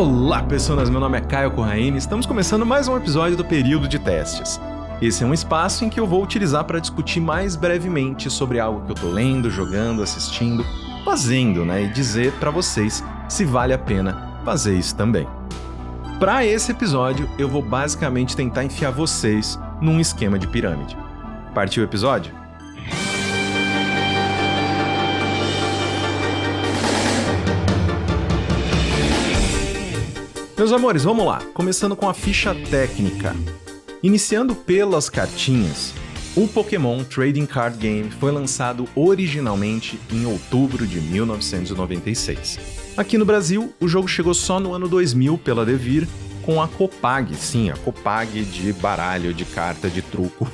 Olá, pessoas! Meu nome é Caio Corraine e estamos começando mais um episódio do Período de Testes. Esse é um espaço em que eu vou utilizar para discutir mais brevemente sobre algo que eu tô lendo, jogando, assistindo, fazendo, e dizer para vocês se vale a pena fazer isso também. Para esse episódio, eu vou basicamente tentar enfiar vocês num esquema de pirâmide. Partiu o episódio? Meus amores, vamos lá. Começando com a ficha técnica. Iniciando pelas cartinhas, o Pokémon Trading Card Game foi lançado originalmente em outubro de 1996. Aqui no Brasil, o jogo chegou só no ano 2000 pela Devir, com a Copag, sim, a Copag de baralho, de carta, de truco,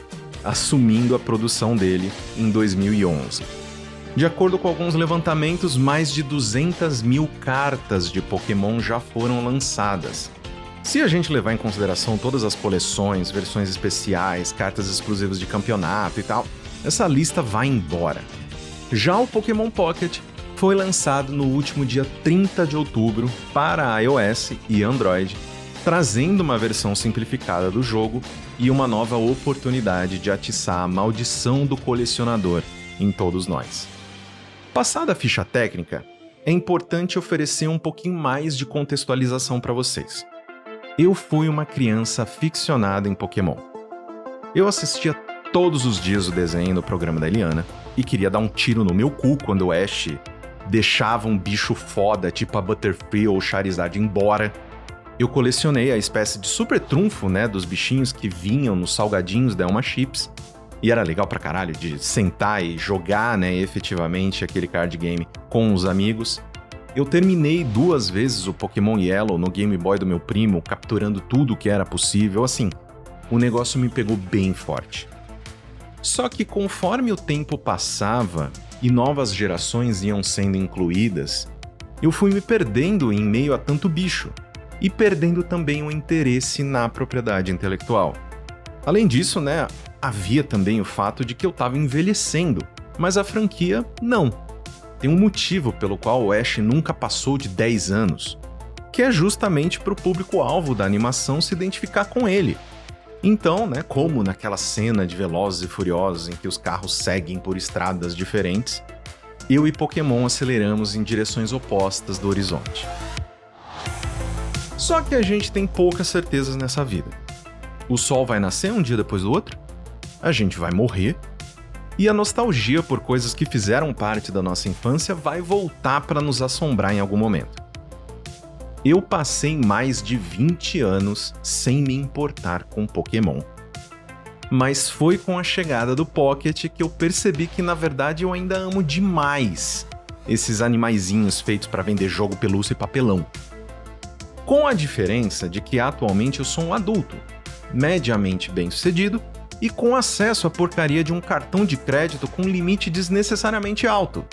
assumindo a produção dele em 2011. De acordo com alguns levantamentos, mais de 200 mil cartas de Pokémon já foram lançadas. Se a gente levar em consideração todas as coleções, versões especiais, cartas exclusivas de campeonato e tal, essa lista vai embora. Já o Pokémon Pocket foi lançado no último dia 30 de outubro para iOS e Android, trazendo uma versão simplificada do jogo e uma nova oportunidade de atiçar a maldição do colecionador em todos nós. Passada a ficha técnica, é importante oferecer um pouquinho mais de contextualização para vocês. Eu fui uma criança aficionada em Pokémon. Eu assistia todos os dias o desenho no programa da Eliana e queria dar um tiro no meu cu quando o Ash deixava um bicho foda, tipo a Butterfree ou Charizard, embora. Eu colecionei a espécie de super trunfo, dos bichinhos que vinham nos salgadinhos da Elma Chips. E era legal pra caralho de sentar e jogar, efetivamente aquele card game com os amigos. Eu terminei 2 vezes o Pokémon Yellow no Game Boy do meu primo, capturando tudo que era possível. Assim, o negócio me pegou bem forte. Só que conforme o tempo passava e novas gerações iam sendo incluídas, eu fui me perdendo em meio a tanto bicho e perdendo também o interesse na propriedade intelectual. Além disso, havia também o fato de que eu estava envelhecendo, mas a franquia não. Tem um motivo pelo qual o Ash nunca passou de 10 anos, que é justamente para o público-alvo da animação se identificar com ele. Então, como naquela cena de Velozes e Furiosos em que os carros seguem por estradas diferentes, eu e Pokémon aceleramos em direções opostas do horizonte. Só que a gente tem poucas certezas nessa vida. O sol vai nascer um dia depois do outro, a gente vai morrer, e a nostalgia por coisas que fizeram parte da nossa infância vai voltar para nos assombrar em algum momento. Eu passei mais de 20 anos sem me importar com Pokémon. Mas foi com a chegada do Pocket que eu percebi que, na verdade, eu ainda amo demais esses animaizinhos feitos para vender jogo, pelúcia e papelão. Com a diferença de que atualmente eu sou um adulto, mediamente bem-sucedido e com acesso à porcaria de um cartão de crédito com limite desnecessariamente alto.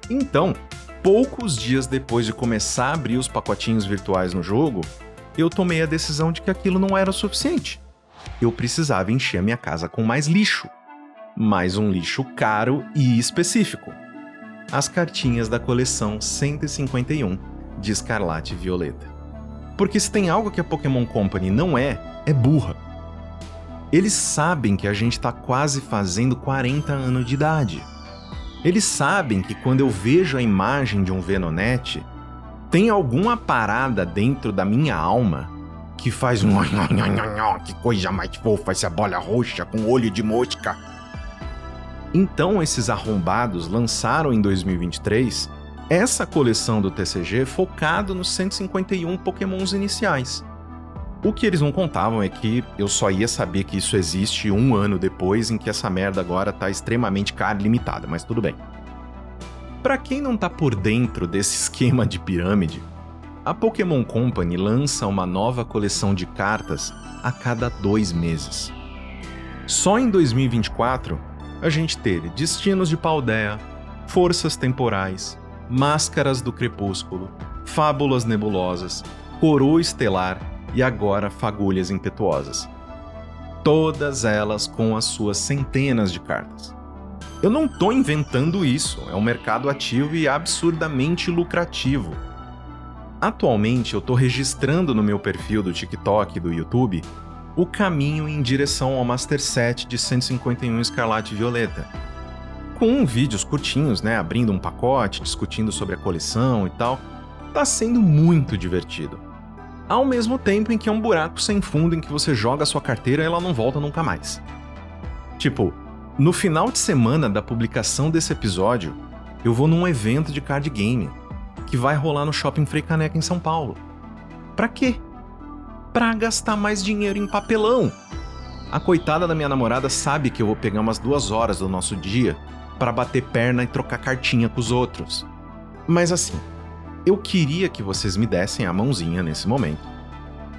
Então, poucos dias depois de começar a abrir os pacotinhos virtuais no jogo, eu tomei a decisão de que aquilo não era o suficiente. Eu precisava encher a minha casa com mais lixo. Mais um lixo caro e específico. As cartinhas da coleção 151 de Escarlate e Violeta. Porque se tem algo que a Pokémon Company não é burra. Eles sabem que a gente tá quase fazendo 40 anos de idade. Eles sabem que quando eu vejo a imagem de um Venonat, tem alguma parada dentro da minha alma que faz um que coisa mais fofa essa bola roxa com olho de mosca. Então esses arrombados lançaram em 2023 essa coleção do TCG focado nos 151 Pokémons iniciais. O que eles não contavam é que eu só ia saber que isso existe 1 ano depois, em que essa merda agora tá extremamente cara e limitada, mas tudo bem. Pra quem não tá por dentro desse esquema de pirâmide, a Pokémon Company lança uma nova coleção de cartas a cada 2 meses. Só em 2024, a gente teve Destinos de Paldea, Forças Temporais, Máscaras do Crepúsculo, Fábulas Nebulosas, Coroa Estelar e agora Fagulhas Impetuosas. Todas elas com as suas centenas de cartas. Eu não tô inventando isso, é um mercado ativo e absurdamente lucrativo. Atualmente eu tô registrando no meu perfil do TikTok e do YouTube o caminho em direção ao Master Set de 151 Escarlate Violeta. Com vídeos curtinhos, né, abrindo um pacote, discutindo sobre a coleção e tal, tá sendo muito divertido. Ao mesmo tempo em que é um buraco sem fundo em que você joga a sua carteira e ela não volta nunca mais. Tipo, no final de semana da publicação desse episódio, eu vou num evento de card game que vai rolar no Shopping Frei Caneca em São Paulo. Pra quê? Pra gastar mais dinheiro em papelão. A coitada da minha namorada sabe que eu vou pegar umas 2 horas do nosso dia pra bater perna e trocar cartinha com os outros. Mas assim, eu queria que vocês me dessem a mãozinha nesse momento.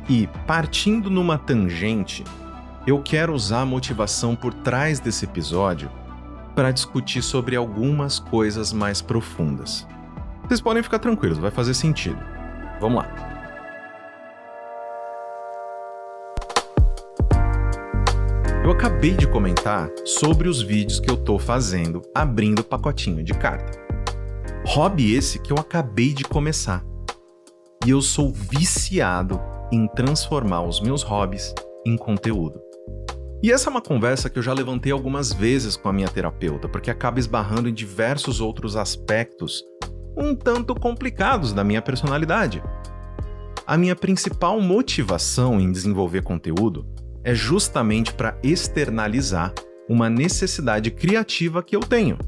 E, partindo numa tangente, eu quero usar a motivação por trás desse episódio para discutir sobre algumas coisas mais profundas. Vocês podem ficar tranquilos, vai fazer sentido. Vamos lá. Eu acabei de comentar sobre os vídeos que eu tô fazendo abrindo pacotinho de carta. Hobby esse que eu acabei de começar. E eu sou viciado em transformar os meus hobbies em conteúdo. E essa é uma conversa que eu já levantei algumas vezes com a minha terapeuta, porque acaba esbarrando em diversos outros aspectos um tanto complicados da minha personalidade. A minha principal motivação em desenvolver conteúdo é justamente para externalizar uma necessidade criativa que eu tenho.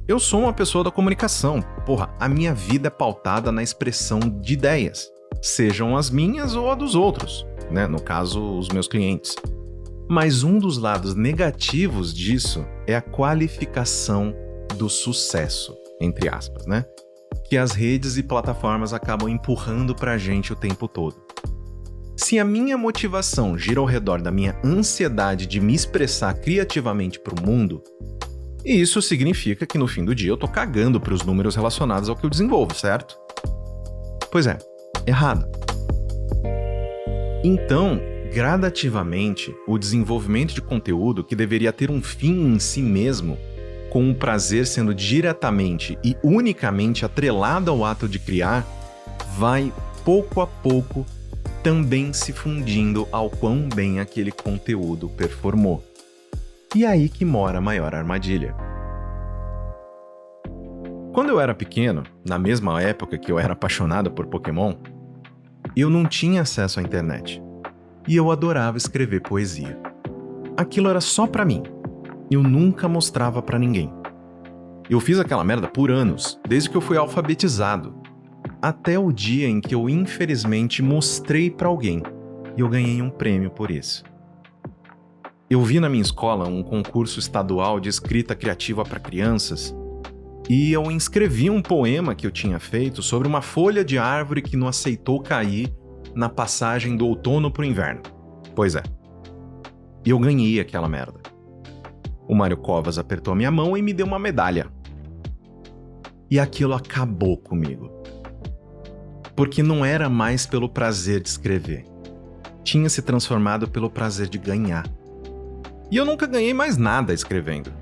Eu sou uma pessoa da comunicação. Porra, a minha vida é pautada na expressão de ideias, sejam as minhas ou a dos outros, né? No caso, os meus clientes. Mas um dos lados negativos disso é a qualificação do sucesso, entre aspas, né? Que as redes e plataformas acabam empurrando pra gente o tempo todo. Se a minha motivação gira ao redor da minha ansiedade de me expressar criativamente para o mundo, isso significa que no fim do dia eu tô cagando para os números relacionados ao que eu desenvolvo, certo? Pois é, errado. Então, gradativamente, o desenvolvimento de conteúdo que deveria ter um fim em si mesmo, com o prazer sendo diretamente e unicamente atrelado ao ato de criar, vai, pouco a pouco, também se fundindo ao quão bem aquele conteúdo performou. E aí que mora a maior armadilha. Quando eu era pequeno, na mesma época que eu era apaixonado por Pokémon, eu não tinha acesso à internet. E eu adorava escrever poesia. Aquilo era só pra mim. Eu nunca mostrava pra ninguém. Eu fiz aquela merda por anos, desde que eu fui alfabetizado. Até o dia em que eu infelizmente mostrei pra alguém e eu ganhei um prêmio por isso. Eu vi na minha escola um concurso estadual de escrita criativa para crianças e eu escrevi um poema que eu tinha feito sobre uma folha de árvore que não aceitou cair na passagem do outono pro inverno. Pois é. E eu ganhei aquela merda. O Mário Covas apertou a minha mão e me deu uma medalha. E aquilo acabou comigo. Porque não era mais pelo prazer de escrever. Tinha se transformado pelo prazer de ganhar. E eu nunca ganhei mais nada escrevendo.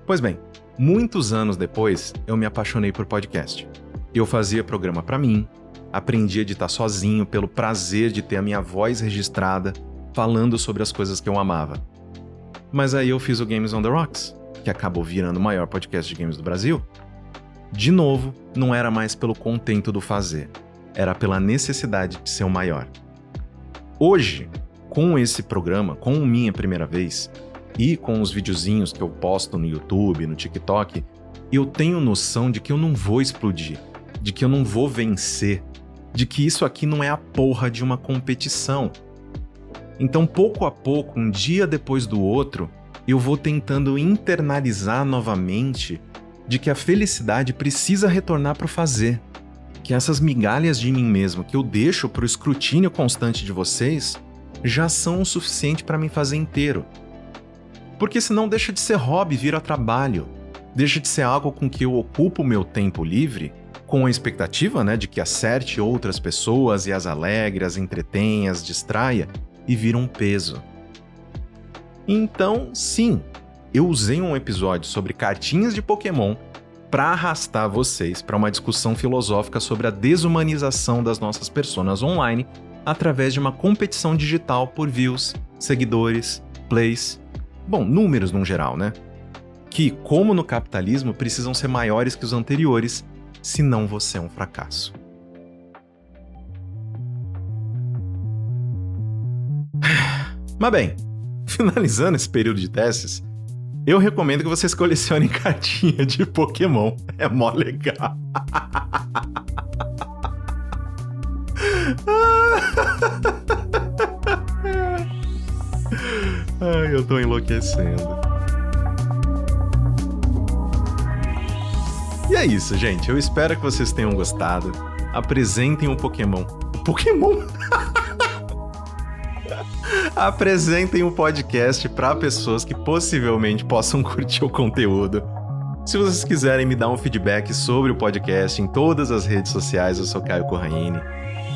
Pois bem, muitos anos depois, eu me apaixonei por podcast. Eu fazia programa pra mim, aprendi a editar sozinho pelo prazer de ter a minha voz registrada, falando sobre as coisas que eu amava. Mas aí eu fiz o Games on the Rocks, que acabou virando o maior podcast de games do Brasil. De novo, não era mais pelo contento do fazer, era pela necessidade de ser o maior. Hoje, com esse programa, com o Minha Primeira Vez, e com os videozinhos que eu posto no YouTube, no TikTok, eu tenho noção de que eu não vou explodir, de que eu não vou vencer, de que isso aqui não é a porra de uma competição. Então, pouco a pouco, um dia depois do outro, eu vou tentando internalizar novamente de que a felicidade precisa retornar para o fazer, que essas migalhas de mim mesmo que eu deixo para o escrutínio constante de vocês já são o suficiente para me fazer inteiro. Porque senão deixa de ser hobby, vira trabalho, deixa de ser algo com que eu ocupo o meu tempo livre, com a expectativa, de que acerte outras pessoas e as alegre, as entretenha, as distraia, e vira um peso. Então, sim, eu usei um episódio sobre cartinhas de Pokémon para arrastar vocês para uma discussão filosófica sobre a desumanização das nossas personas online através de uma competição digital por views, seguidores, plays, números no geral, né? Que, como no capitalismo, precisam ser maiores que os anteriores, senão você é um fracasso. Mas bem, finalizando esse período de testes, eu recomendo que vocês colecionem cartinha de Pokémon. É mó legal. Ai, eu tô enlouquecendo. E é isso, gente. Eu espero que vocês tenham gostado. Apresentem o Pokémon. O Pokémon? Apresentem o podcast para pessoas que possivelmente possam curtir o conteúdo. Se vocês quiserem me dar um feedback sobre o podcast em todas as redes sociais, eu sou Caio Corraine.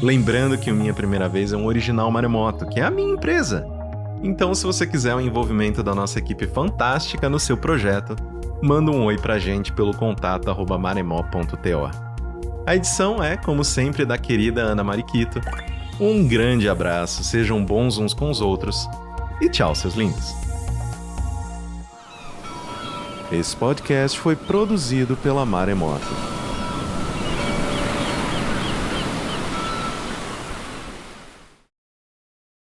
Lembrando que o Minha Primeira Vez é um original Maremoto, que é a minha empresa. Então, se você quiser o envolvimento da nossa equipe fantástica no seu projeto, manda um oi pra gente pelo contato@maremó.to. A edição é, como sempre, da querida Ana Mariquito. Um grande abraço, sejam bons uns com os outros e tchau, seus lindos. Esse podcast foi produzido pela Maremoto.